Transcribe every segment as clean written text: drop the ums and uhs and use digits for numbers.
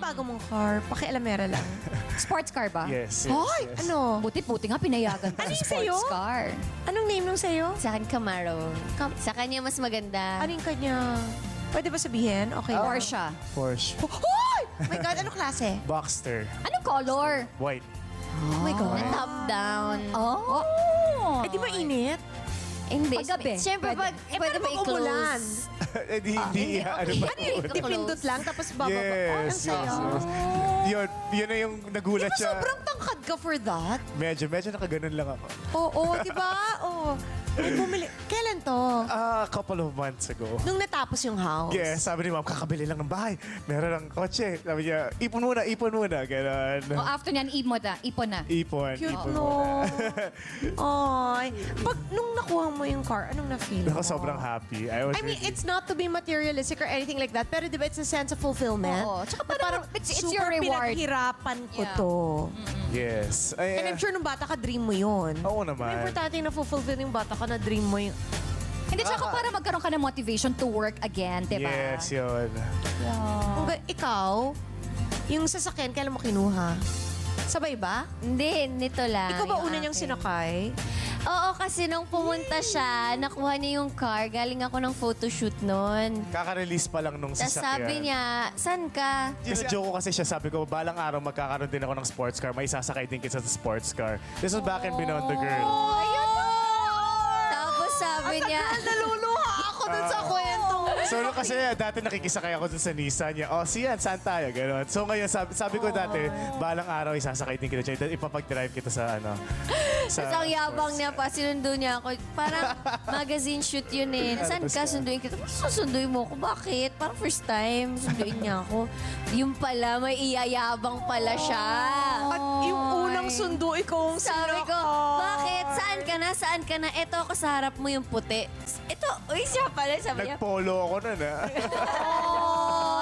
bago mong car? Pakialamera lang. Sports car ba? Yes, yes, Hoy! yes. Ano? Buti-buti nga pinayagan ka Ano ng yung sports sa'yo? car. Anong name nung sa'yo? Sa akin, Camaro. Sa kanya, mas maganda. Anong kanya? Pwede ba sabihin? Okay lang. Porsche. Porsche. Hoy! My God, anong klase? Boxster. Anong color? White. Oh my God. Na top down. Oh. Eh, di mainit? Hindi. Paggabi, Siyempre, pwede. pwede ba umulan? i-close? Hindi, ano ba? Ano yun? Dipindot lang, tapos bababa. Ang Yes, saya. yes. Yun na yung nagulat Di ba siya. sobrang tangkad ka for that? Medyo nakaganon lang ako. Oo, di ba? Oo. Ay, bumili. Kailan to? A couple of months ago. Nung natapos yung house? Yes, sabi ni ma'am, kakabili lang ng bahay. Meron ng kotse. Sabi niya, ipon muna. Ganon. O after niyan, ipon na. Ipon. Cute, ipon no? muna. Ay. Nung nakuha mo yung car, anong na-feel mo? Ako sobrang happy. I mean, it's not to be materialistic or anything like that, pero di ba it's a sense of fulfillment? Oo. Tsaka Na parang it's your super reward. pinaghirapan ko Yeah. to. yes. And I'm sure nung bata ka, dream mo yun. Oo Pero naman. importante na fulfill yung bata ka na dream mo yung... Hindi, tsaka para magkaroon ka ng motivation to work again, di ba? Yes, yun. Ikaw, yung sasakyan, kailan mo kinuha? Sabay ba? Hindi, nito lang. Ikaw ba yung una niyang akin. sinakay? Oo, kasi nung pumunta siya, nakuha niya yung car. Galing ako ng photoshoot nun. Kaka-release pa lang nung Tapos sasakyan. sabi niya, saan ka? Kasi joke ko kasi siya, sabi ko, balang araw magkakaroon din ako ng sports car. May sasakay din kita sa sports car. This was back in Beyond the Girl. Tapos sabi niya, Naluluha ako dun sa kwentong. So, nung kasi dati nakikisakay ako dun sa Nissan niya. Oh, siyan, saan tayo? Ganon. So, ngayon, sabi ko dati, balang araw, isasakay din kita dyan. Ipapag-drive kita sa ano. tapos ang yabang niya pa, sinundo niya ako. Parang magazine shoot yun eh. Saan ka? Sunduin kita. Susunduin mo ako. Bakit? Parang first time, sunduin niya ako. Yung pala, may iyayabang pala siya. At yung unang sundo, ikaw ang Sabi ko, sinakay. bakit? Saan ka na? Saan ka na? Eto ako sa harap mo yung puti. Ito, uy, siya pala. Sabi niya, Nagpolo ako nun, ah.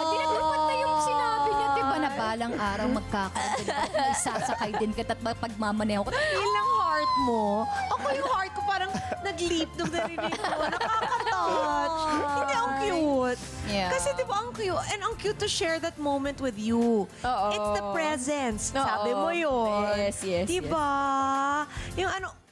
Di naglupat na yung sinabi niya, di ba, na balang araw magkakaroon din ako, may sasakay din kita at pagmamaneho ko. Ilang heart mo? Ako yung heart ko parang nag-leap nung narinig ko. Nakaka-touch. Hindi, ang cute. Yeah. Kasi di ba ang cute? And ang cute to share that moment with you. Oo. It's the presence. Oo. Sabi mo yun. Yes, yes, Di ba? Yung ano,